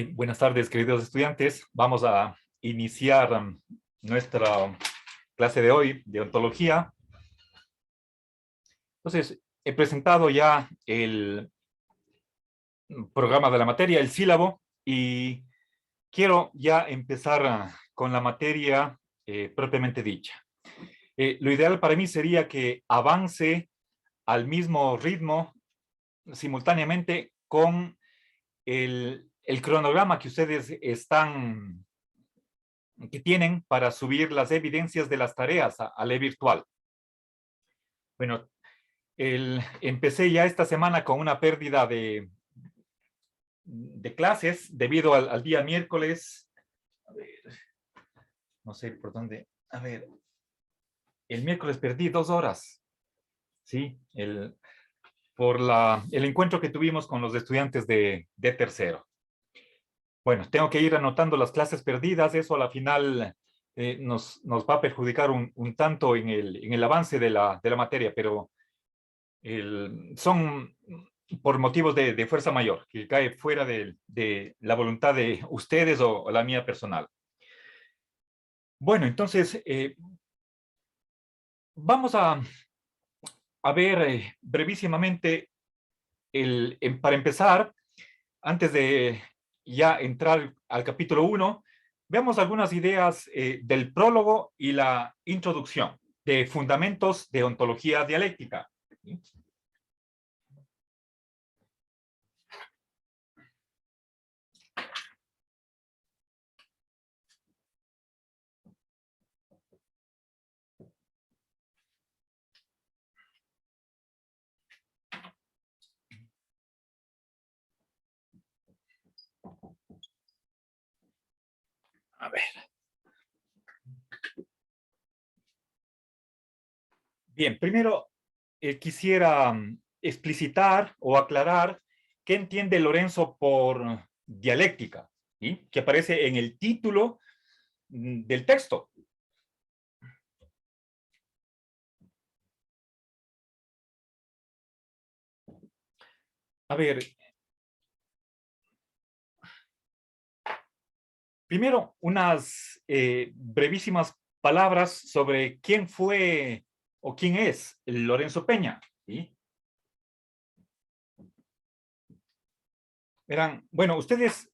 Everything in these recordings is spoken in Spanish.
Buenas tardes, queridos estudiantes. Vamos a iniciar nuestra clase de hoy de ontología. Entonces, he presentado ya el programa de la materia, el sílabo, y quiero ya empezar con la materia propiamente dicha. Lo ideal para mí sería que avance al mismo ritmo simultáneamente con el cronograma que ustedes que tienen para subir las evidencias de las tareas a la virtual. Bueno, empecé ya esta semana con una pérdida de clases debido al día miércoles. A ver, no sé por dónde. A ver, el miércoles perdí 2 horas. Sí, por el encuentro que tuvimos con los estudiantes de tercero. Bueno, tengo que ir anotando las clases perdidas, eso a la final nos va a perjudicar un tanto en el avance de la materia, pero son por motivos de fuerza mayor, que cae fuera de la voluntad de ustedes o la mía personal. Bueno, entonces, vamos a ver brevísimamente, para empezar, antes de ya entrar al capítulo 1, veamos algunas ideas del prólogo y la introducción de fundamentos de ontología dialéctica. A ver. Bien, primero quisiera explicitar o aclarar qué entiende Lorenzo por dialéctica, ¿sí? Que aparece en el título del texto. A ver, primero unas brevísimas palabras sobre quién fue o quién es Lorenzo Peña, ¿sí? Verán, bueno, ustedes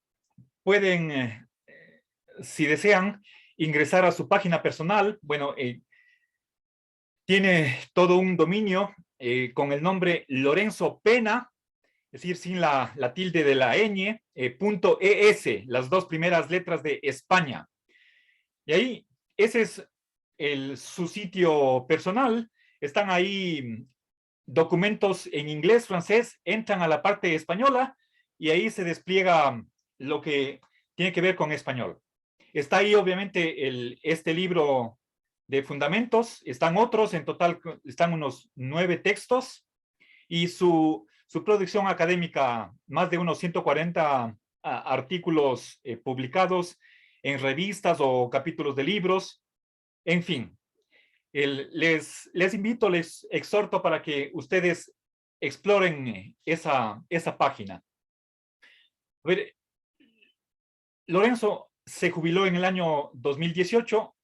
pueden, si desean, ingresar a su página personal. Bueno, tiene todo un dominio con el nombre Lorenzo Pena, es decir, sin la tilde de la ñ, .es, las dos primeras letras de España. Y ahí, ese es su sitio personal. Están ahí documentos en inglés, francés, entran a la parte española y ahí se despliega lo que tiene que ver con español. Está ahí, obviamente, este libro de fundamentos. Están otros, en total están unos 9 textos y su producción académica, más de unos 140 artículos publicados en revistas o capítulos de libros. En fin, les invito, les exhorto para que ustedes exploren esa página. A ver, Lorenzo se jubiló en el año 2018,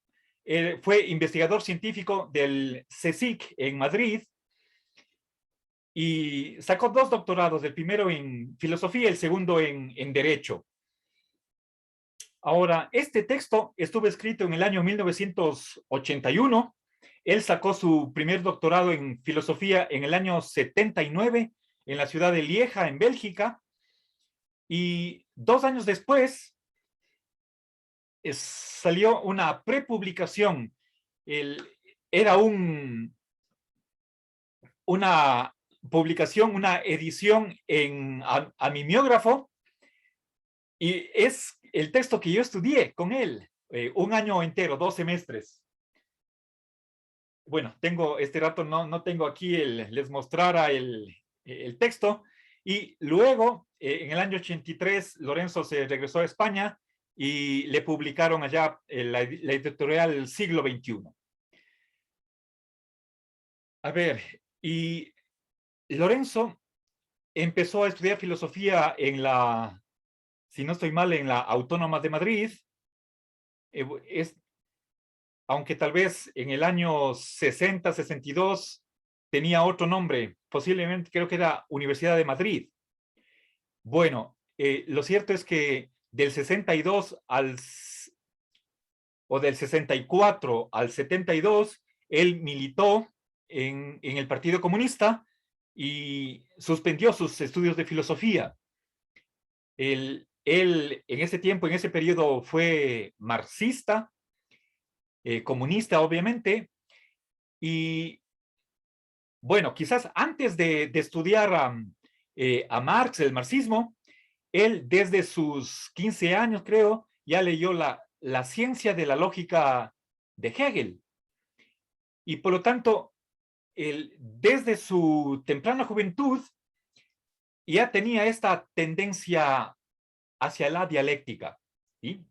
fue investigador científico del CSIC en Madrid y sacó 2 doctorados, el primero en filosofía y el segundo en derecho. Ahora, este texto estuvo escrito en el año 1981. Él sacó su primer doctorado en filosofía en el año 79 en la ciudad de Lieja, en Bélgica. Y 2 años después salió una prepublicación. Era una publicación, una edición a mimeógrafo, y es el texto que yo estudié con él, 1 año entero, 2 semestres. Bueno, tengo este rato, no tengo aquí les mostrara el texto, y luego, en el año 83, Lorenzo se regresó a España y le publicaron allá la editorial Siglo XXI. A ver, y Lorenzo empezó a estudiar filosofía en la si no estoy mal, en la Autónoma de Madrid, aunque tal vez en el año 60, 62 tenía otro nombre, posiblemente creo que era Universidad de Madrid. Bueno, lo cierto es que del 62 o del 64 al 72, él militó en el Partido Comunista y suspendió sus estudios de filosofía. Él en ese tiempo, en ese periodo, fue marxista, comunista, obviamente, y bueno, quizás antes de estudiar a Marx, el marxismo, él desde sus 15 años, creo, ya leyó la ciencia de la lógica de Hegel. Y por lo tanto, él, desde su temprana juventud, ya tenía esta tendencia hacia la dialéctica. ¿Sí?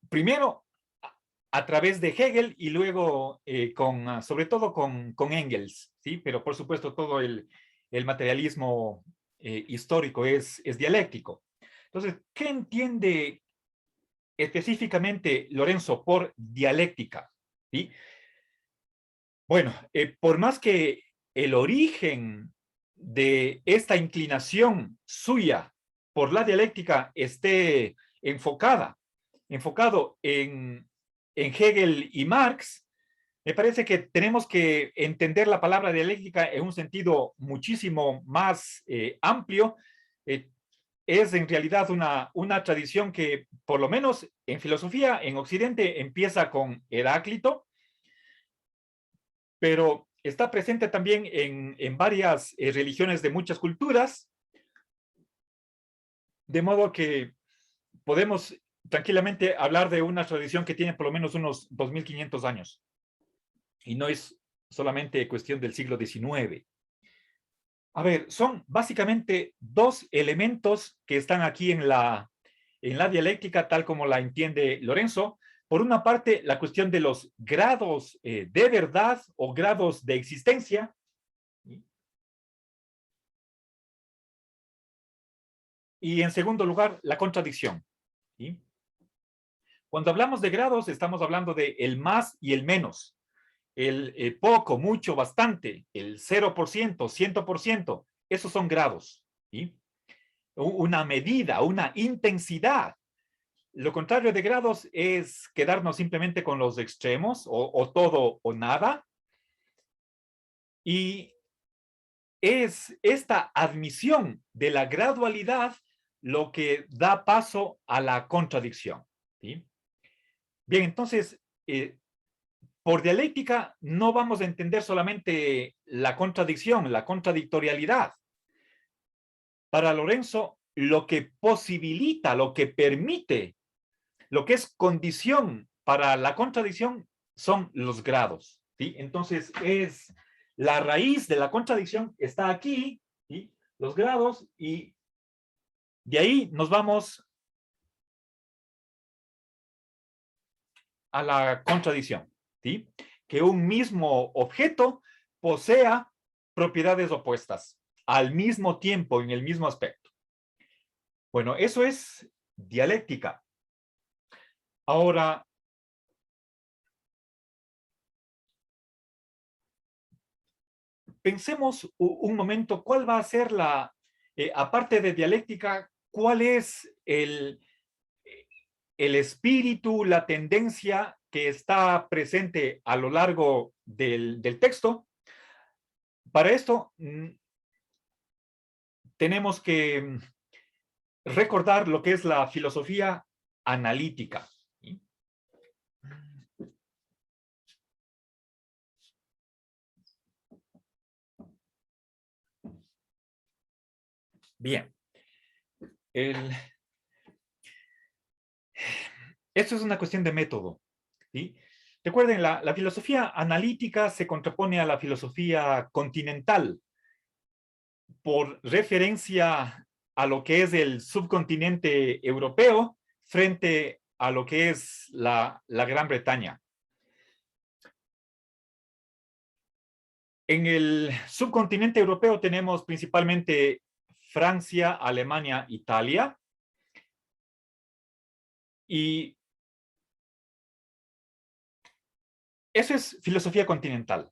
Primero a través de Hegel y luego sobre todo con Engels, ¿sí? Pero por supuesto todo el materialismo histórico es dialéctico. Entonces, ¿qué entiende específicamente Lorenzo por dialéctica? ¿Sí? Bueno, por más que el origen de esta inclinación suya por la dialéctica esté enfocado en Hegel y Marx, me parece que tenemos que entender la palabra dialéctica en un sentido muchísimo más amplio. Eh, es en realidad una tradición que, por lo menos en filosofía, en Occidente, empieza con Heráclito, pero está presente también en varias religiones de muchas culturas, de modo que podemos tranquilamente hablar de una tradición que tiene por lo menos unos 2500 años. Y no es solamente cuestión del siglo XIX. A ver, son básicamente dos elementos que están aquí en la dialéctica, tal como la entiende Lorenzo. Por una parte, la cuestión de los grados de verdad o grados de existencia. Y en segundo lugar, la contradicción. ¿Sí? Cuando hablamos de grados, estamos hablando de el más y el menos. El poco, mucho, bastante, el 0%, 100%, esos son grados. ¿Sí? Una medida, una intensidad. Lo contrario de grados es quedarnos simplemente con los extremos, o todo o nada. Y es esta admisión de la gradualidad lo que da paso a la contradicción. ¿Sí? Bien, entonces, por dialéctica no vamos a entender solamente la contradicción, la contradictorialidad. Para Lorenzo, lo que posibilita, lo que permite, lo que es condición para la contradicción son los grados. ¿Sí? Entonces, es la raíz de la contradicción está aquí, ¿sí? Los grados, y de ahí nos vamos a la contradicción. ¿Sí? Que un mismo objeto posea propiedades opuestas al mismo tiempo, en el mismo aspecto. Bueno, eso es dialéctica. Ahora, pensemos un momento, ¿cuál va a ser aparte de dialéctica, cuál es el espíritu, la tendencia que está presente a lo largo del texto? Para esto, tenemos que recordar lo que es la filosofía analítica. ¿Sí? Bien. Esto es una cuestión de método. ¿Sí? Recuerden, la filosofía analítica se contrapone a la filosofía continental por referencia a lo que es el subcontinente europeo frente a lo que es la Gran Bretaña. En el subcontinente europeo tenemos principalmente Francia, Alemania, Italia, Y eso es filosofía continental.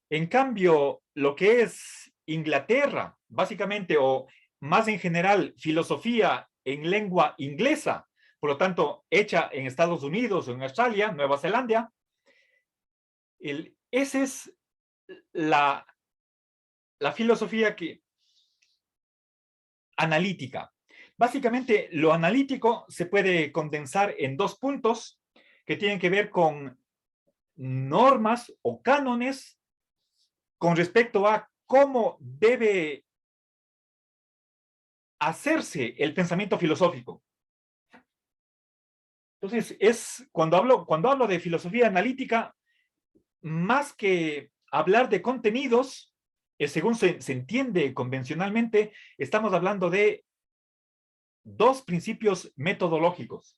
En cambio, lo que es Inglaterra, básicamente, o más en general, filosofía en lengua inglesa, por lo tanto, hecha en Estados Unidos o en Australia, Nueva Zelanda, esa es la filosofía analítica. Básicamente, lo analítico se puede condensar en dos puntos que tienen que ver con normas o cánones con respecto a cómo debe hacerse el pensamiento filosófico. Entonces, cuando hablo de filosofía analítica, más que hablar de contenidos, según se entiende convencionalmente, estamos hablando de dos principios metodológicos.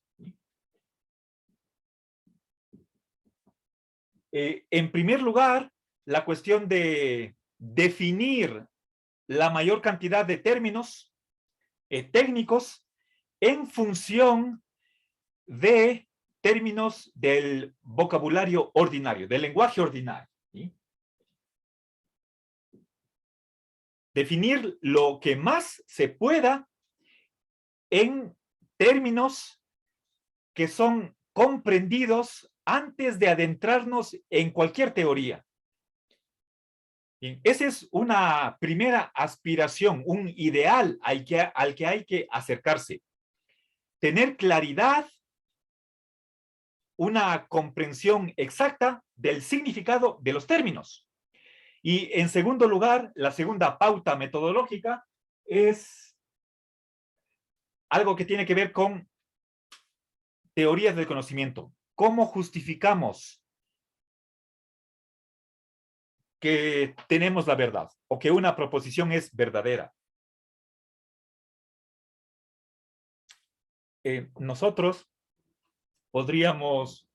En primer lugar, la cuestión de definir la mayor cantidad de términos técnicos en función de términos del vocabulario ordinario, del lenguaje ordinario. ¿Sí? Definir lo que más se pueda en términos que son comprendidos antes de adentrarnos en cualquier teoría. Bien, esa es una primera aspiración, un ideal al que hay que acercarse. Tener claridad, una comprensión exacta del significado de los términos. Y en segundo lugar, la segunda pauta metodológica es algo que tiene que ver con teorías del conocimiento. ¿Cómo justificamos que tenemos la verdad o que una proposición es verdadera? Nosotros podríamos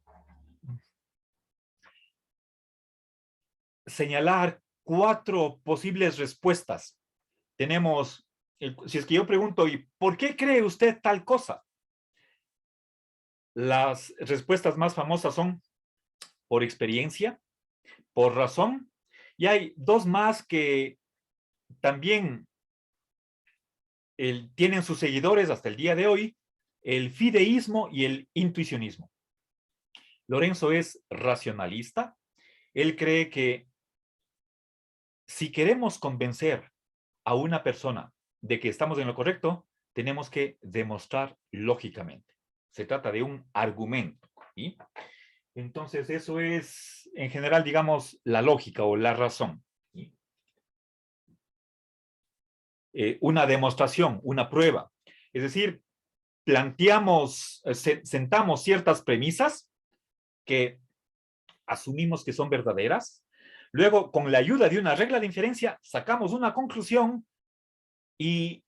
señalar 4 posibles respuestas. Tenemos, si es que yo pregunto, ¿y por qué cree usted tal cosa? Las respuestas más famosas son por experiencia, por razón, y hay 2 más que también tienen sus seguidores hasta el día de hoy, el fideísmo y el intuicionismo. Lorenzo es racionalista. Él cree que si queremos convencer a una persona de que estamos en lo correcto, tenemos que demostrar lógicamente. Se trata de un argumento. ¿Sí? Entonces, eso es, en general, digamos, la lógica o la razón. ¿Sí? Una demostración, una prueba. Es decir, planteamos, sentamos ciertas premisas que asumimos que son verdaderas. Luego, con la ayuda de una regla de inferencia, sacamos una conclusión y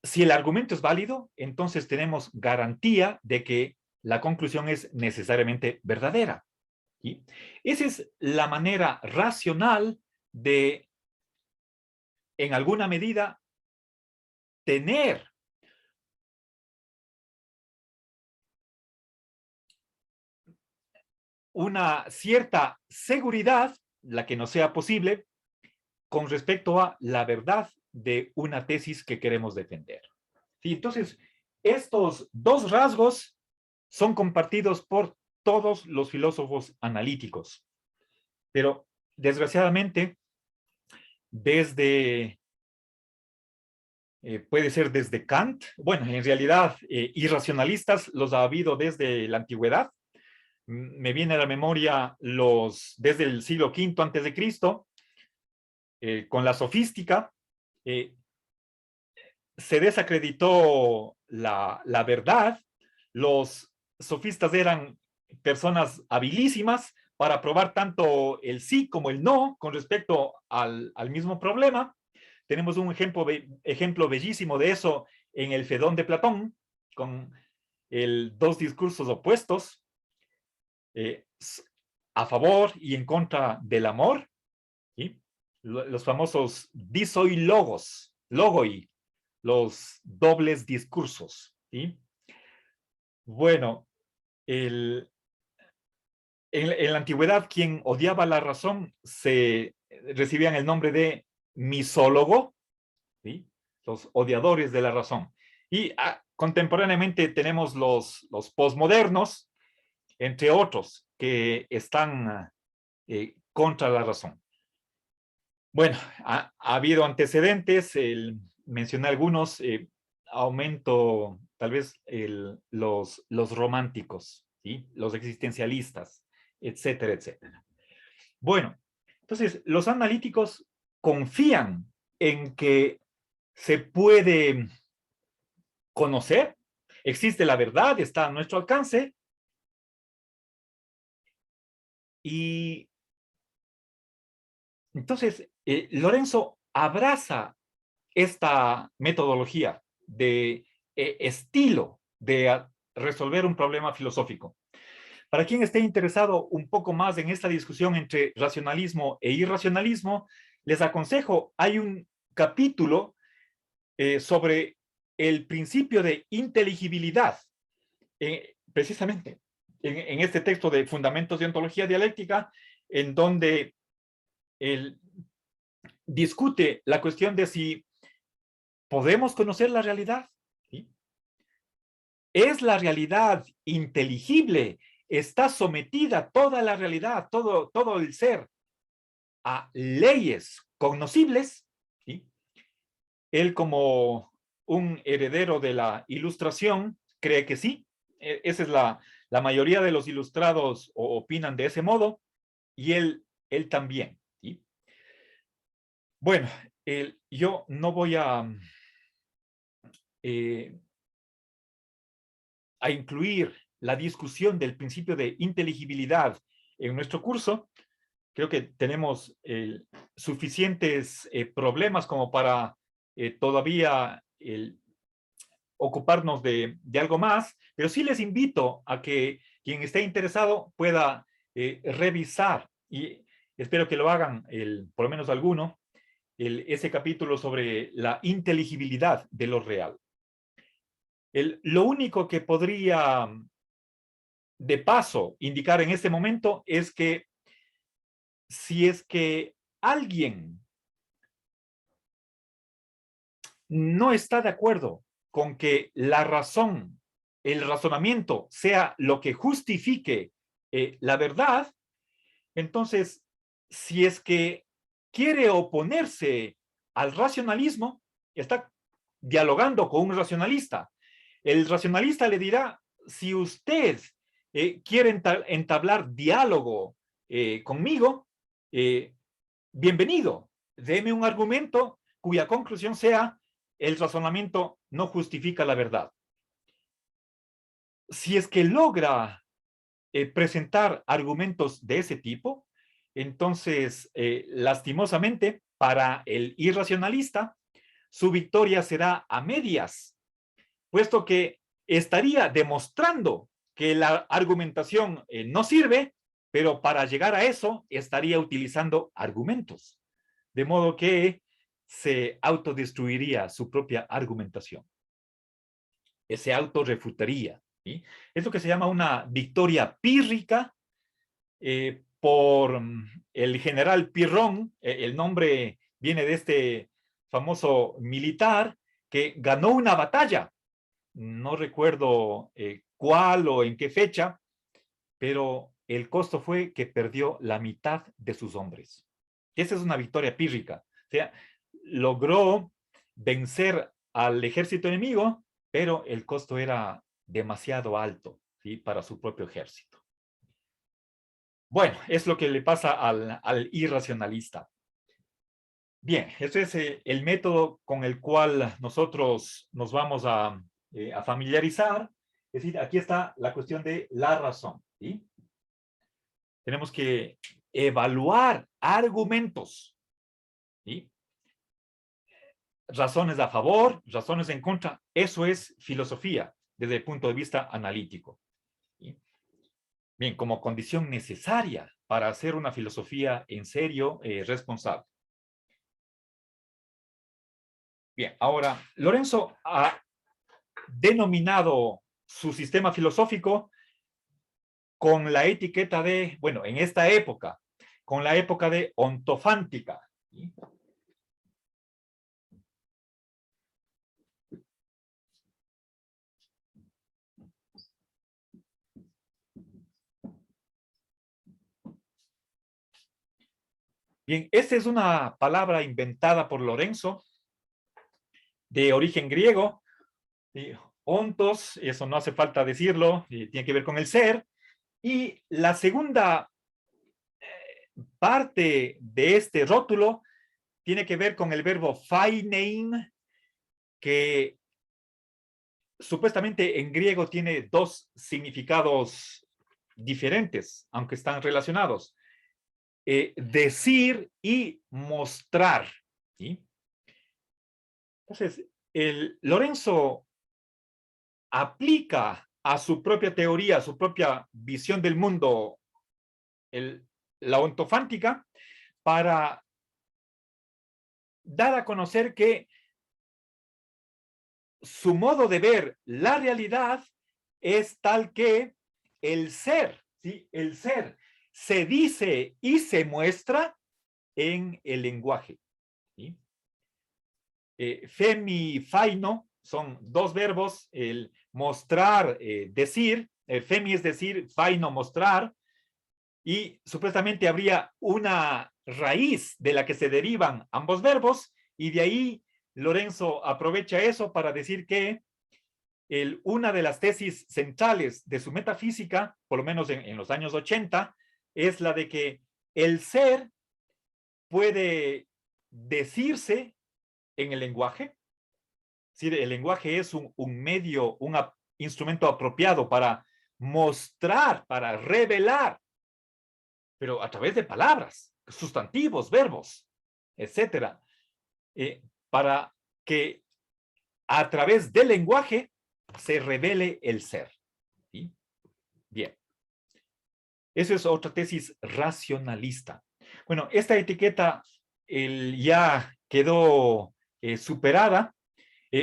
si el argumento es válido, entonces tenemos garantía de que la conclusión es necesariamente verdadera. ¿Sí? Esa es la manera racional de, en alguna medida, tener una cierta seguridad, la que no sea posible, con respecto a la verdad de una tesis que queremos defender. ¿Sí? Entonces, estos 2 rasgos son compartidos por todos los filósofos analíticos. Pero, desgraciadamente, puede ser desde Kant, bueno, en realidad, irracionalistas los ha habido desde la antigüedad. Me viene a la memoria desde el siglo V antes de Cristo, con la sofística, se desacreditó la verdad. Los sofistas eran personas habilísimas para probar tanto el sí como el no con respecto al mismo problema. Tenemos un ejemplo bellísimo de eso en el Fedón de Platón, con 2 discursos opuestos, a favor y en contra del amor, ¿sí? Los famosos disoilogos, logoi, los dobles discursos. ¿sí? Bueno, en la antigüedad, quien odiaba la razón recibían el nombre de misólogo, ¿sí? Los odiadores de la razón. Y contemporáneamente tenemos los posmodernos, entre otros, que están contra la razón. Bueno, ha habido antecedentes, mencioné algunos, aumento tal vez los románticos, ¿sí? Los existencialistas, etcétera, etcétera. Bueno, entonces los analíticos confían en que se puede conocer, existe la verdad, está a nuestro alcance, y entonces Lorenzo abraza esta metodología de estilo de resolver un problema filosófico. Para quien esté interesado un poco más en esta discusión entre racionalismo e irracionalismo, les aconsejo, hay un capítulo sobre el principio de inteligibilidad, precisamente en este texto de Fundamentos de Ontología Dialéctica, en donde él discute la cuestión de si podemos conocer la realidad, ¿sí? ¿Es la realidad inteligible? ¿Está sometida toda la realidad, todo el ser, a leyes cognoscibles? ¿Sí? Él, como un heredero de la Ilustración, cree que sí. Esa es la mayoría de los ilustrados opinan de ese modo, y él también, ¿sí? Bueno, yo no voy a incluir la discusión del principio de inteligibilidad en nuestro curso. Creo que tenemos suficientes problemas como para todavía ocuparnos de algo más, pero sí les invito a que quien esté interesado pueda revisar, y espero que lo hagan, por lo menos alguno, ese capítulo sobre la inteligibilidad de lo real. Lo único que podría, de paso, indicar en este momento es que si es que alguien no está de acuerdo con que la razón, el razonamiento sea lo que justifique la verdad, entonces, si es que quiere oponerse al racionalismo, está dialogando con un racionalista. El racionalista le dirá, si usted quiere entablar diálogo conmigo, bienvenido, deme un argumento cuya conclusión sea el razonamiento no justifica la verdad. Si es que logra presentar argumentos de ese tipo, entonces, lastimosamente, para el irracionalista, su victoria será a medias, puesto que estaría demostrando que la argumentación no sirve, pero para llegar a eso estaría utilizando argumentos, de modo que se autodestruiría su propia argumentación. Se autorrefutaría, ¿sí? Es lo que se llama una victoria pírrica por el general Pirrón. El nombre viene de este famoso militar que ganó una batalla. No recuerdo cuál o en qué fecha, pero el costo fue que perdió la mitad de sus hombres. Esa es una victoria pírrica. O sea, logró vencer al ejército enemigo, pero el costo era demasiado alto, ¿sí? Para su propio ejército. Bueno, es lo que le pasa al irracionalista. Bien, este es el método con el cual nosotros nos vamos a familiarizar. Es decir, aquí está la cuestión de la razón, ¿sí? Tenemos que evaluar argumentos, ¿sí? Razones a favor, razones en contra. Eso es filosofía desde el punto de vista analítico, ¿sí? Bien, como condición necesaria para hacer una filosofía en serio, responsable. Bien, ahora, Lorenzo denominado su sistema filosófico con la etiqueta de, bueno, en esta época, con la época de ontofántica. ¿Sí? Bien, esta es una palabra inventada por Lorenzo, de origen griego. Ontos, eso no hace falta decirlo, tiene que ver con el ser. Y la segunda parte de este rótulo tiene que ver con el verbo phainein, que supuestamente en griego tiene dos significados diferentes, aunque están relacionados. Decir y mostrar. ¿Sí? Entonces, Lorenzo aplica a su propia teoría, a su propia visión del mundo, la ontofántica, para dar a conocer que su modo de ver la realidad es tal que el ser, ¿sí? El ser se dice y se muestra en el lenguaje. ¿Sí? Femi, faino son dos verbos, el mostrar, decir, femi es decir, faino, mostrar, y supuestamente habría una raíz de la que se derivan ambos verbos, y de ahí Lorenzo aprovecha eso para decir que una de las tesis centrales de su metafísica, por lo menos en los años 80, es la de que el ser puede decirse en el lenguaje. Es decir, el lenguaje es un medio, un instrumento apropiado para mostrar, para revelar, pero a través de palabras, sustantivos, verbos, etcétera, para que a través del lenguaje se revele el ser. ¿Sí? Bien. Esa es otra tesis racionalista. Bueno, esta etiqueta ya quedó superada,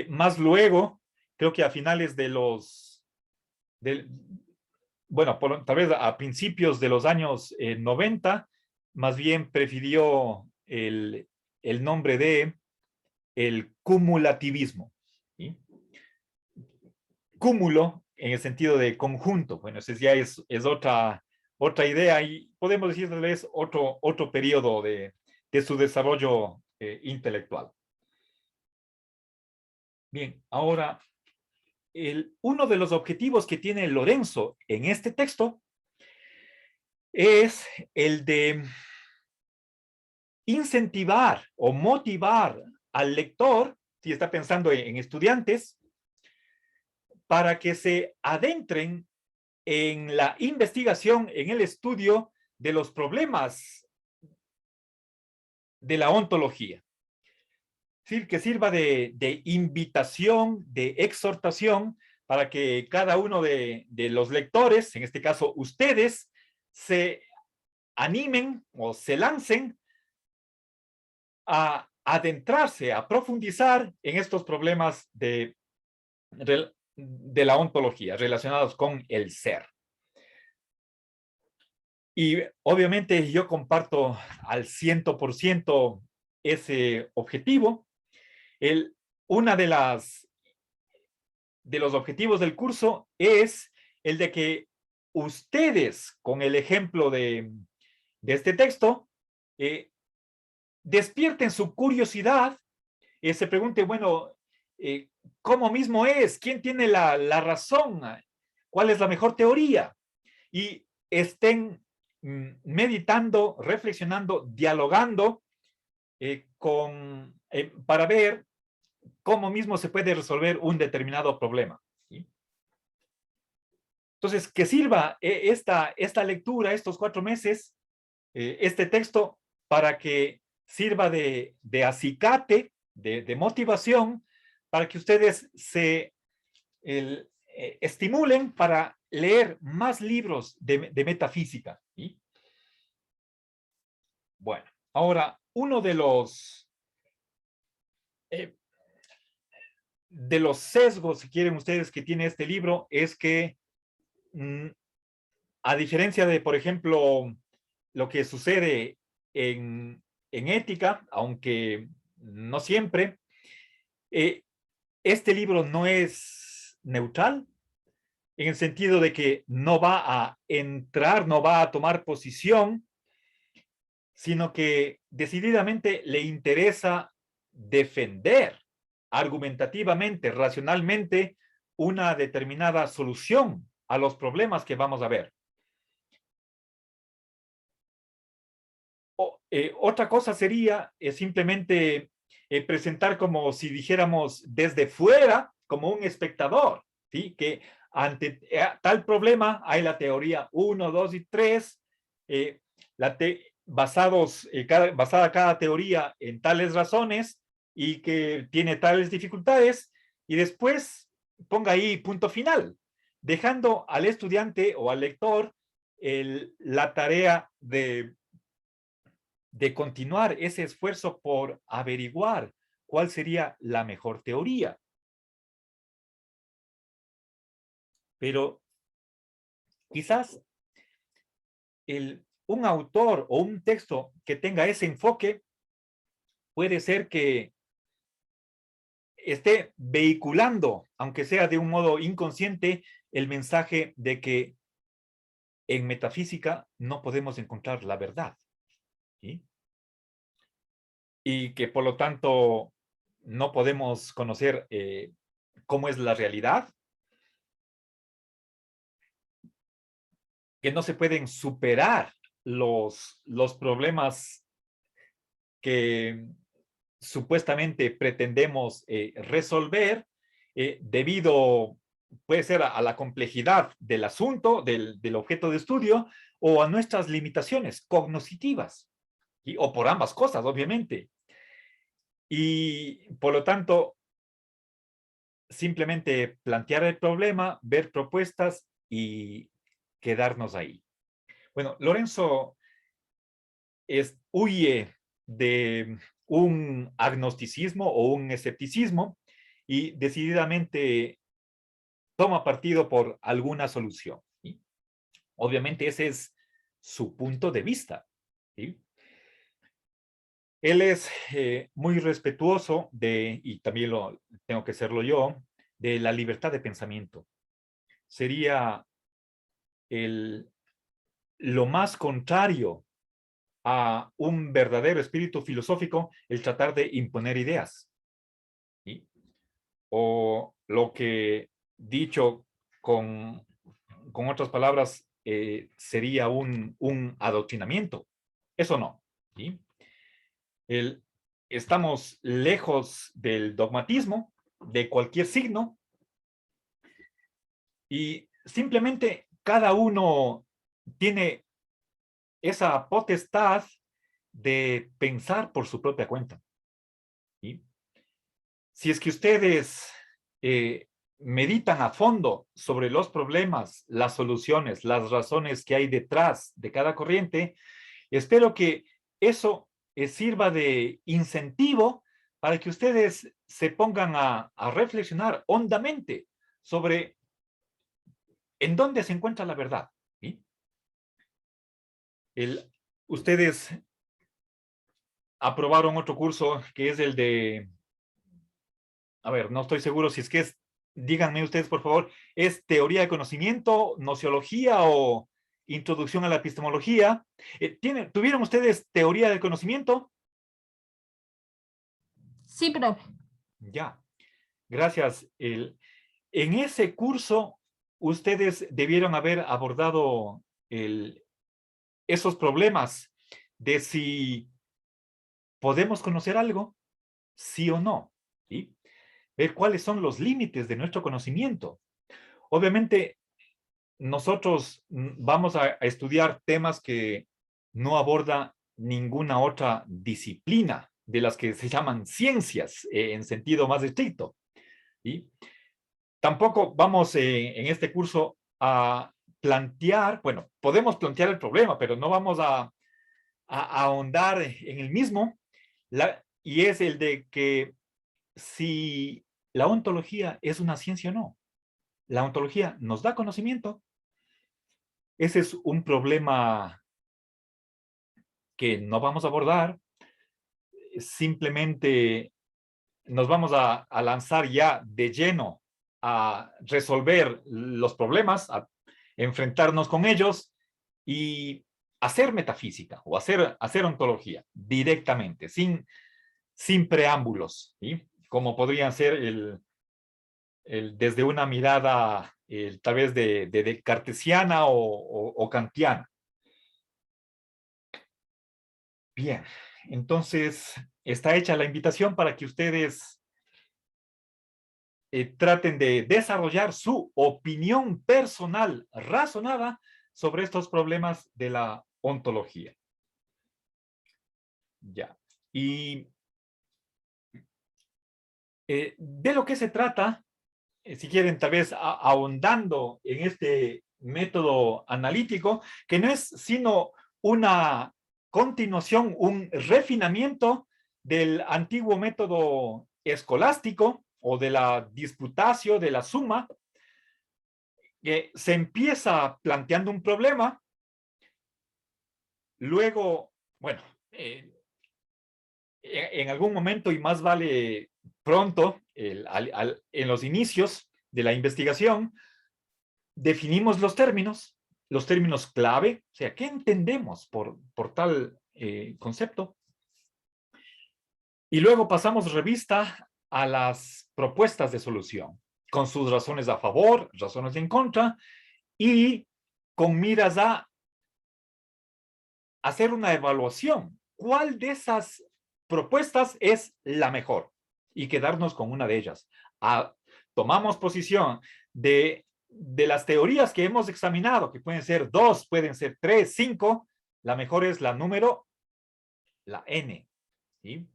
más luego, creo que a finales de bueno, tal vez a principios de los años 90, más bien prefirió el nombre de el cumulativismo. ¿Sí? Cúmulo en el sentido de conjunto. Bueno, esa ya es otra idea y podemos decir tal vez otro periodo de su desarrollo intelectual. Bien, ahora, uno de los objetivos que tiene Lorenzo en este texto es el de incentivar o motivar al lector, si está pensando en estudiantes, para que se adentren en la investigación, en el estudio de los problemas de la ontología. Es decir, que sirva de invitación, de exhortación, para que cada uno de los lectores, en este caso ustedes, se animen o se lancen a adentrarse, a profundizar en estos problemas de la ontología relacionados con el ser. Y obviamente yo comparto al 100% ese objetivo. Una de los objetivos del curso es el de que ustedes, con el ejemplo de este texto, despierten su curiosidad, se pregunte, bueno, ¿cómo mismo es? ¿Quién tiene la razón? ¿Cuál es la mejor teoría? Y estén meditando, reflexionando, dialogando para ver cómo mismo se puede resolver un determinado problema. ¿Sí? Entonces, que sirva esta lectura, estos 4 meses, este texto, para que sirva de acicate, de motivación, para que ustedes se estimulen para leer más libros de metafísica. ¿Sí? Bueno, ahora, uno de los de los sesgos, si quieren ustedes, que tiene este libro, es que a diferencia de, por ejemplo, lo que sucede en ética, aunque no siempre, este libro no es neutral, en el sentido de que no va a entrar, no va a tomar posición, sino que decididamente le interesa defender argumentativamente, racionalmente, una determinada solución a los problemas que vamos a ver. Otra cosa sería simplemente presentar como si dijéramos desde fuera, como un espectador, ¿sí? Que ante tal problema hay la teoría 1, 2 y 3, basada cada teoría en tales razones y que tiene tales dificultades, y después ponga ahí punto final, dejando al estudiante o al lector la tarea de continuar ese esfuerzo por averiguar cuál sería la mejor teoría. Pero quizás un autor o un texto que tenga ese enfoque puede ser que esté vehiculando, aunque sea de un modo inconsciente, el mensaje de que en metafísica no podemos encontrar la verdad, ¿sí? Y que por lo tanto no podemos conocer cómo es la realidad, que no se pueden superar los problemas que supuestamente pretendemos resolver debido, puede ser a la complejidad del asunto, del objeto de estudio, o a nuestras limitaciones cognitivas, ¿sí? O por ambas cosas, obviamente. Y por lo tanto, simplemente plantear el problema, ver propuestas y quedarnos ahí. Bueno, Lorenzo huye de un agnosticismo o un escepticismo y decididamente toma partido por alguna solución, ¿sí? Obviamente ese es su punto de vista, ¿sí? Él es muy respetuoso y también tengo que serlo yo, de la libertad de pensamiento. Sería lo más contrario a un verdadero espíritu filosófico el tratar de imponer ideas, ¿sí? O lo que dicho con otras palabras sería un adoctrinamiento. Eso no, ¿sí? Estamos lejos del dogmatismo de cualquier signo y simplemente cada uno tiene esa potestad de pensar por su propia cuenta, ¿sí? Si es que ustedes meditan a fondo sobre los problemas, las soluciones, las razones que hay detrás de cada corriente, espero que eso sirva de incentivo para que ustedes se pongan a reflexionar hondamente sobre en dónde se encuentra la verdad, ¿sí? Ustedes aprobaron otro curso que es el de, a ver, no estoy seguro si es que es, díganme ustedes por favor, ¿es teoría de conocimiento, nociología o introducción a la epistemología? ¿Tuvieron ustedes teoría del conocimiento? Sí, profe. Ya, gracias. En ese curso, ustedes debieron haber abordado esos problemas de si podemos conocer algo, sí o no, ¿sí? Ver cuáles son los límites de nuestro conocimiento. Obviamente, nosotros vamos a estudiar temas que no aborda ninguna otra disciplina de las que se llaman ciencias en sentido más estricto, ¿sí? Tampoco vamos en este curso a plantear, bueno, podemos plantear el problema, pero no vamos a ahondar en el mismo, y es el de que si ¿la ontología es una ciencia o no? ¿La ontología nos da conocimiento? Ese es un problema que no vamos a abordar. Simplemente nos vamos a lanzar ya de lleno a resolver los problemas, a enfrentarnos con ellos y hacer metafísica o hacer ontología directamente, sin preámbulos, ¿sí? Como podrían ser desde una mirada tal vez de cartesiana o kantiana. Bien, entonces está hecha la invitación para que ustedes traten de desarrollar su opinión personal razonada sobre estos problemas de la ontología. Ya. Y de lo que se trata, si quieren tal vez ahondando en este método analítico, que no es sino una continuación, un refinamiento del antiguo método escolástico o de la disputatio, de la suma, que se empieza planteando un problema, luego, bueno, en algún momento, y más vale pronto, en los inicios de la investigación, definimos los términos clave, o sea, ¿qué entendemos por tal concepto? Y luego pasamos revista a las propuestas de solución, con sus razones a favor, razones en contra, y con miras a hacer una evaluación. ¿Cuál de esas propuestas es la mejor? Y quedarnos con una de ellas. Tomamos posición de las teorías que hemos examinado, que pueden ser 2, pueden ser 3, 5, la mejor es la número, la N, ¿sí?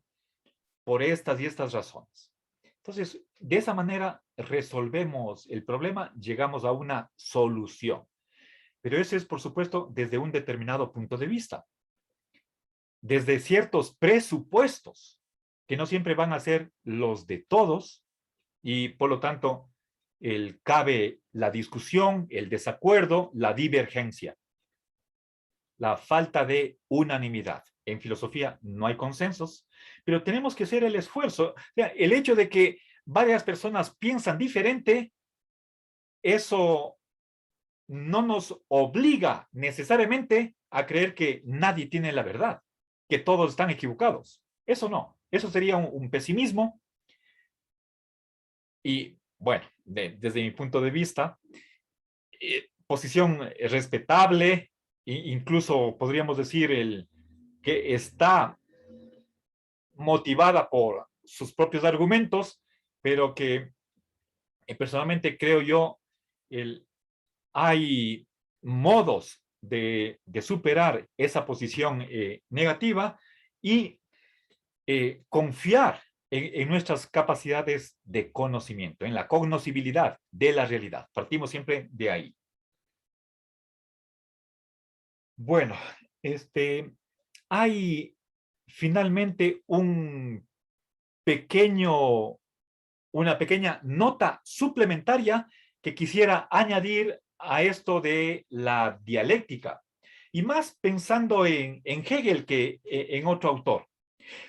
Por estas y estas razones. Entonces, de esa manera resolvemos el problema, llegamos a una solución. Pero eso es, por supuesto, desde un determinado punto de vista, desde ciertos presupuestos, que no siempre van a ser los de todos, y por lo tanto, cabe la discusión, el desacuerdo, la divergencia, la falta de unanimidad. En filosofía no hay consensos, pero tenemos que hacer el esfuerzo. O sea, el hecho de que varias personas piensan diferente, eso no nos obliga necesariamente a creer que nadie tiene la verdad, que todos están equivocados. Eso no, eso sería un pesimismo. Y bueno, desde mi punto de vista, posición respetable, incluso podríamos decir que está motivada por sus propios argumentos, pero que personalmente creo yo, hay modos de superar esa posición negativa y confiar en nuestras capacidades de conocimiento, en la cognoscibilidad de la realidad. Partimos siempre de ahí. Bueno, hay finalmente una pequeña nota suplementaria que quisiera añadir a esto de la dialéctica, y más pensando en Hegel que en otro autor.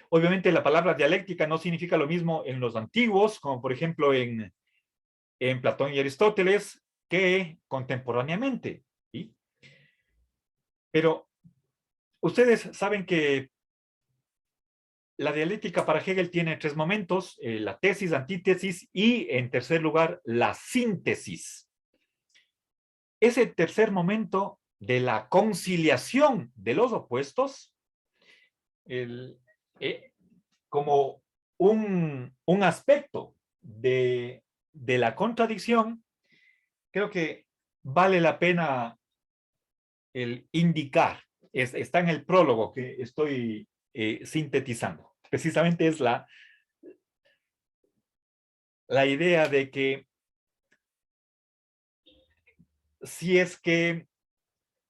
Obviamente la palabra dialéctica no significa lo mismo en los antiguos, como por ejemplo en Platón y Aristóteles, que contemporáneamente, ¿sí? Pero ustedes saben que la dialéctica para Hegel tiene 3 momentos, la tesis, antítesis y, en tercer lugar, la síntesis. Ese tercer momento de la conciliación de los opuestos, como un aspecto de la contradicción, creo que vale la pena el indicar. Está en el prólogo que estoy sintetizando. Precisamente es la idea de que si es que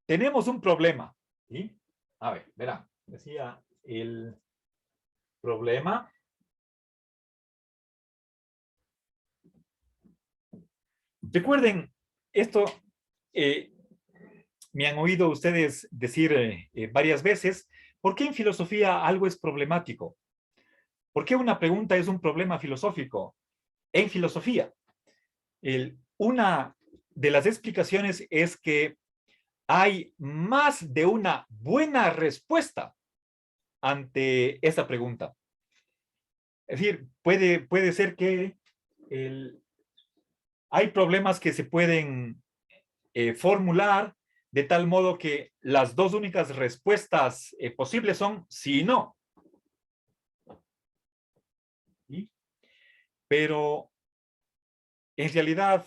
tenemos un problema, ¿sí? A ver, verán, decía el problema Recuerden, esto me han oído ustedes decir varias veces, ¿por qué en filosofía algo es problemático? ¿Por qué una pregunta es un problema filosófico? En filosofía, una de las explicaciones es que hay más de una buena respuesta ante esa pregunta. Es decir, puede ser que hay problemas que se pueden formular de tal modo que las dos únicas respuestas posibles son sí y no. ¿Sí? Pero en realidad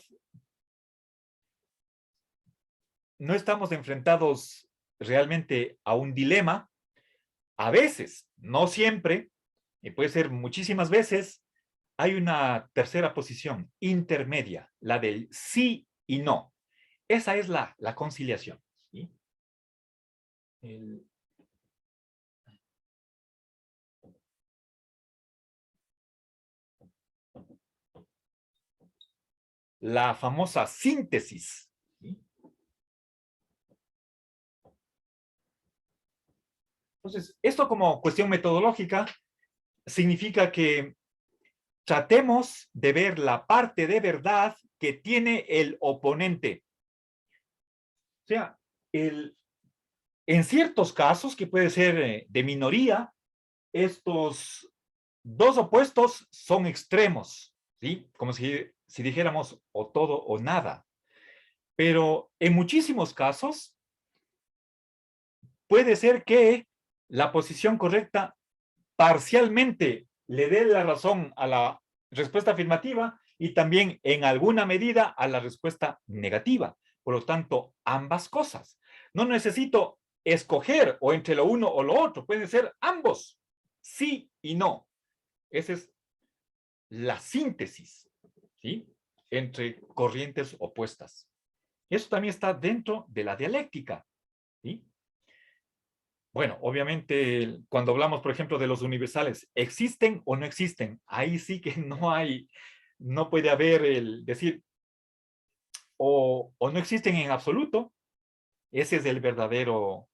no estamos enfrentados realmente a un dilema. A veces, no siempre, y puede ser muchísimas veces, hay una tercera posición intermedia, la del sí y no. Esa es la conciliación. ¿Sí? El, la famosa síntesis. ¿Sí? Entonces, esto como cuestión metodológica significa que tratemos de ver la parte de verdad que tiene el oponente. O sea, en ciertos casos, que puede ser de minoría, estos dos opuestos son extremos, ¿sí? Como si dijéramos o todo o nada. Pero en muchísimos casos puede ser que la posición correcta parcialmente le dé la razón a la respuesta afirmativa y también en alguna medida a la respuesta negativa. Por lo tanto, ambas cosas. No necesito escoger o entre lo uno o lo otro, pueden ser ambos, sí y no. Esa es la síntesis, ¿sí? Entre corrientes opuestas. Eso también está dentro de la dialéctica, ¿sí? Bueno, obviamente, cuando hablamos, por ejemplo, de los universales, ¿existen o no existen? Ahí sí que no puede haber el decir o no existen en absoluto. Ese es el verdadero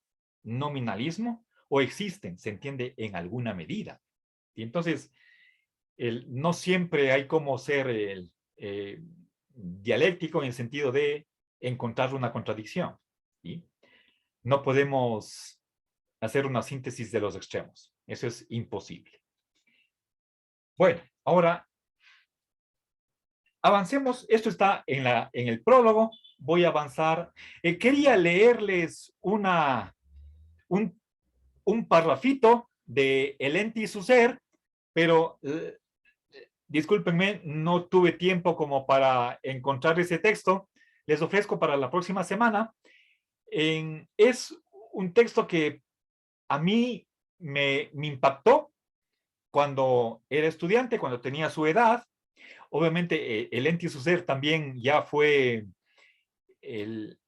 nominalismo, o existen, se entiende, en alguna medida. Y entonces, no siempre hay como ser dialéctico en el sentido de encontrar una contradicción. ¿Sí? No podemos hacer una síntesis de los extremos. Eso es imposible. Bueno, ahora avancemos. Esto está en el prólogo. Voy a avanzar. Quería leerles un, un parrafito de El ente y su ser, pero discúlpenme, no tuve tiempo como para encontrar ese texto. Les ofrezco para la próxima semana. Es un texto que a mí me impactó cuando era estudiante, cuando tenía su edad. Obviamente, el ente y su ser también ya fue el,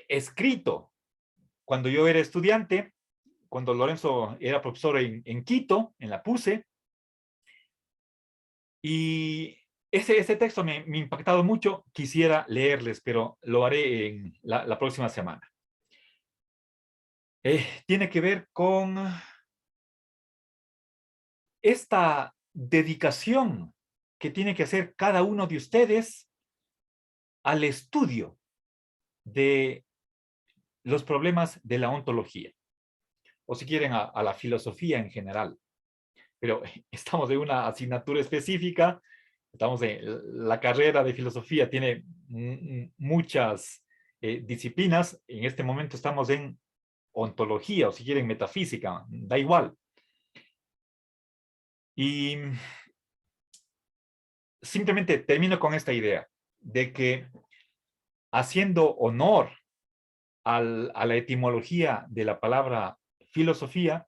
escrito cuando yo era estudiante, cuando Lorenzo era profesor en Quito, en la PUCE, y ese texto me ha impactado mucho. Quisiera leerles, pero lo haré en la próxima semana. Tiene que ver con esta dedicación que tiene que hacer cada uno de ustedes al estudio de los problemas de la ontología, o si quieren a la filosofía en general. Pero estamos en una asignatura específica, estamos en la carrera de filosofía, tiene muchas disciplinas. En este momento estamos en ontología, o si quieren metafísica, da igual. Y simplemente termino con esta idea de que, haciendo honor a la etimología de la palabra filosofía,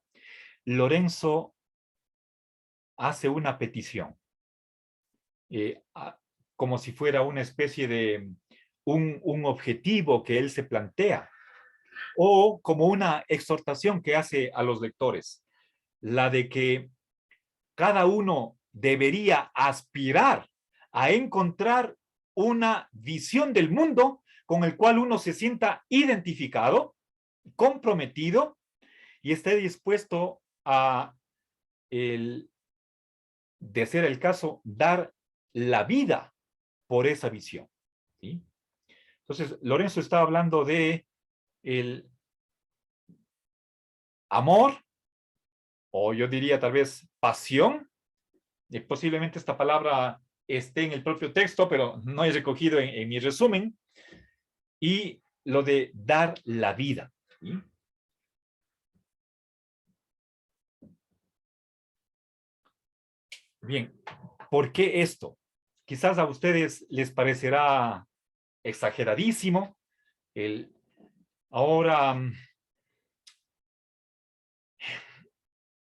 Lorenzo hace una petición, eh, a, como si fuera una especie de un objetivo que él se plantea, o como una exhortación que hace a los lectores, la de que cada uno debería aspirar a encontrar una visión del mundo con el cual uno se sienta identificado, comprometido y esté dispuesto a, de ser el caso, dar la vida por esa visión. ¿Sí? Entonces, Lorenzo está hablando de el amor, o yo diría tal vez pasión. Posiblemente esta palabra esté en el propio texto, pero no he recogido en mi resumen. Y lo de dar la vida. ¿Sí? Bien, ¿por qué esto? Quizás a ustedes les parecerá exageradísimo. El, ahora,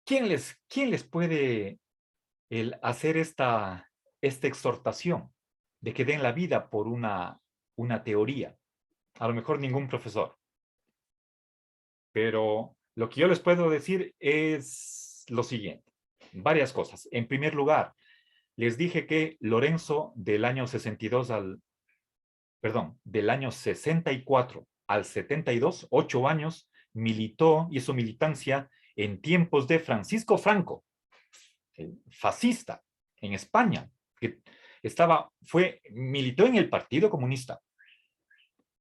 quién les puede hacer esta exhortación de que den la vida por una teoría? A lo mejor ningún profesor. Pero lo que yo les puedo decir es lo siguiente. Varias cosas. En primer lugar, les dije que Lorenzo del año 62 del año 64 al 72, 8 años, militó, hizo militancia en tiempos de Francisco Franco, el fascista, en España, que militó en el Partido Comunista,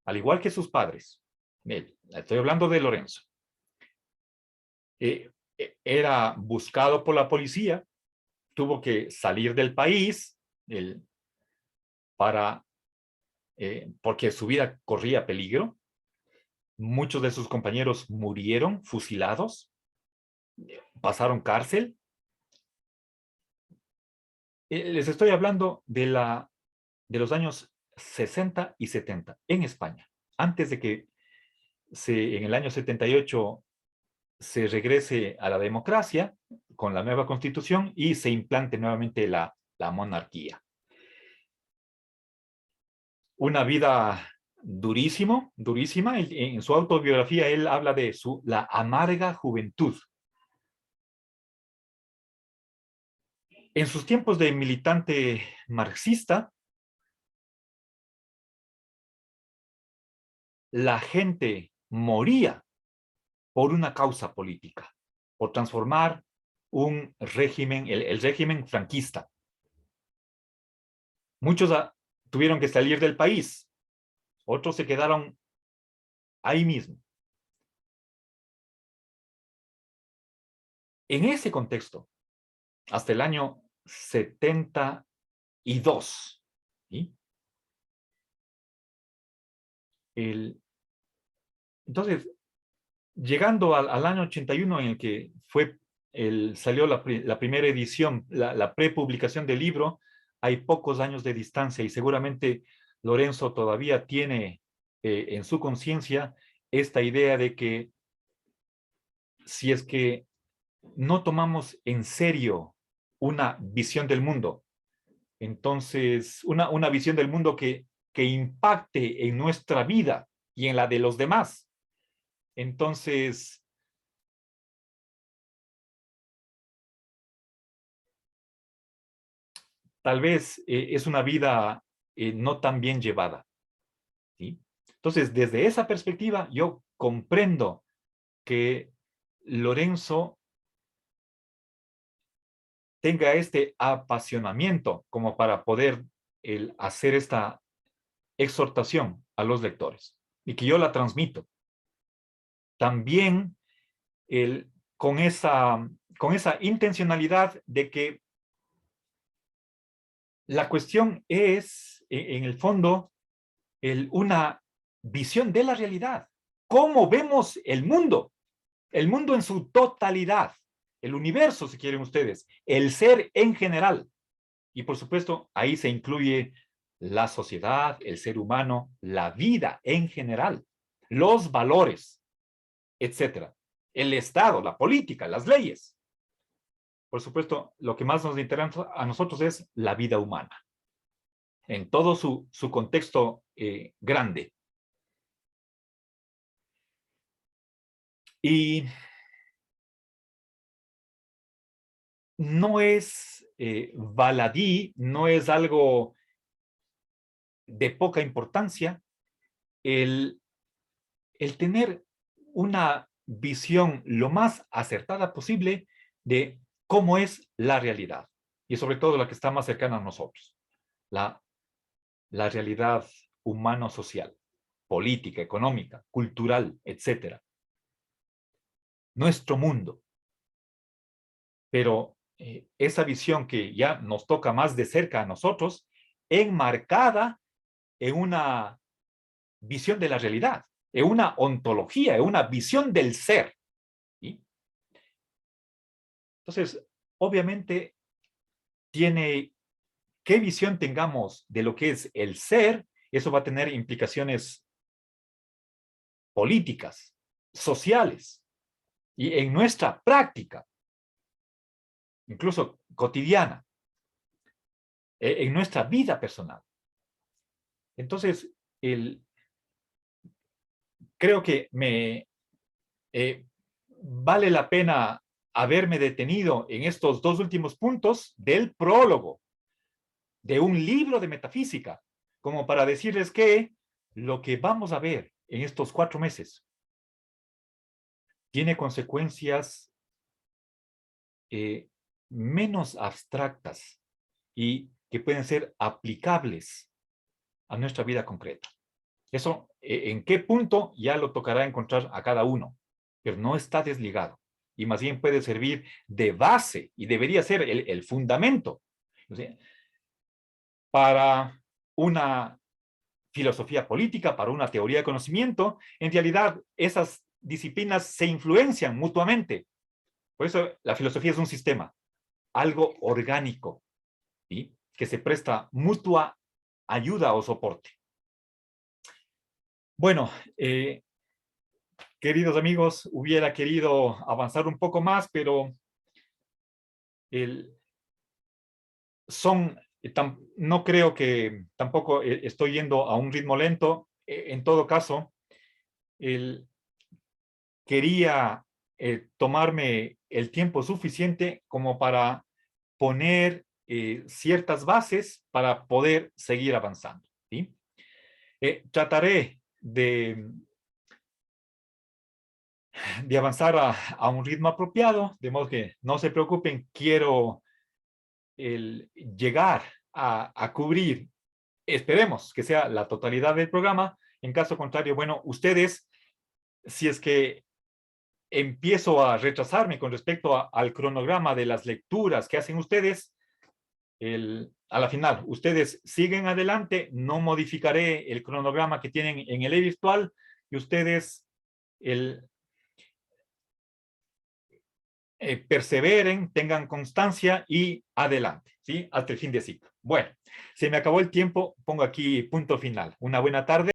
al igual que sus padres. Estoy hablando de Lorenzo. Era buscado por la policía, tuvo que salir del país porque su vida corría peligro. Muchos de sus compañeros murieron fusilados, pasaron cárcel. Les estoy hablando de los años 60 y 70 en España, antes de que en el año 78 se regrese a la democracia con la nueva constitución y se implante nuevamente la monarquía. Una vida durísima. En su autobiografía él habla de la amarga juventud. En sus tiempos de militante marxista, la gente moría por una causa política, por transformar un régimen, el régimen franquista. Muchos tuvieron que salir del país, otros se quedaron ahí mismo. En ese contexto, hasta el año 72, ¿sí? Entonces, llegando al año 81 en el que salió la primera edición, la prepublicación del libro, hay pocos años de distancia y seguramente Lorenzo todavía tiene en su conciencia esta idea de que si es que no tomamos en serio una visión del mundo, entonces una visión del mundo que impacte en nuestra vida y en la de los demás, entonces tal vez es una vida no tan bien llevada. ¿Sí? Entonces, desde esa perspectiva, yo comprendo que Lorenzo tenga este apasionamiento como para poder hacer esta exhortación a los lectores y que yo la transmito. También con esa intencionalidad de que la cuestión es, en el fondo, una visión de la realidad. ¿Cómo vemos el mundo? El mundo en su totalidad. El universo, si quieren ustedes. El ser en general. Y por supuesto, ahí se incluye la sociedad, el ser humano, la vida en general, los valores, etcétera. El Estado, la política, las leyes. Por supuesto, lo que más nos interesa a nosotros es la vida humana, en todo su contexto grande. Y no es baladí, no es algo de poca importancia el tener una visión lo más acertada posible de cómo es la realidad y sobre todo la que está más cercana a nosotros, la realidad humano-social, política, económica, cultural, etcétera. Nuestro mundo. Pero esa visión que ya nos toca más de cerca a nosotros, enmarcada en una visión de la realidad, en una ontología, en una visión del ser. ¿Sí? Entonces, obviamente, tiene qué visión tengamos de lo que es el ser, eso va a tener implicaciones políticas, sociales, y en nuestra práctica, incluso cotidiana, en nuestra vida personal. Entonces, creo que vale la pena haberme detenido en estos dos últimos puntos del prólogo de un libro de metafísica, como para decirles que lo que vamos a ver en estos 4 meses tiene consecuencias menos abstractas y que pueden ser aplicables a nuestra vida concreta. Eso, ¿en qué punto? Ya lo tocará encontrar a cada uno, pero no está desligado y más bien puede servir de base y debería ser el fundamento, ¿sí?, para una filosofía política, para una teoría de conocimiento. En realidad, esas disciplinas se influencian mutuamente. Por eso la filosofía es un sistema, algo orgánico, ¿sí?, que se presta mutua ayuda o soporte. Bueno, queridos amigos, hubiera querido avanzar un poco más, pero no creo que tampoco estoy yendo a un ritmo lento. En todo caso, quería tomarme el tiempo suficiente como para poner ciertas bases para poder seguir avanzando, ¿sí? Trataré de avanzar a un ritmo apropiado, de modo que no se preocupen, quiero llegar a cubrir, esperemos que sea la totalidad del programa. En caso contrario, bueno, ustedes, si es que empiezo a retrasarme con respecto al cronograma de las lecturas que hacen ustedes, a la final, ustedes siguen adelante, no modificaré el cronograma que tienen en el e-virtual y ustedes perseveren, tengan constancia y adelante, ¿sí? Hasta el fin de ciclo. Bueno, se me acabó el tiempo, pongo aquí punto final. Una buena tarde.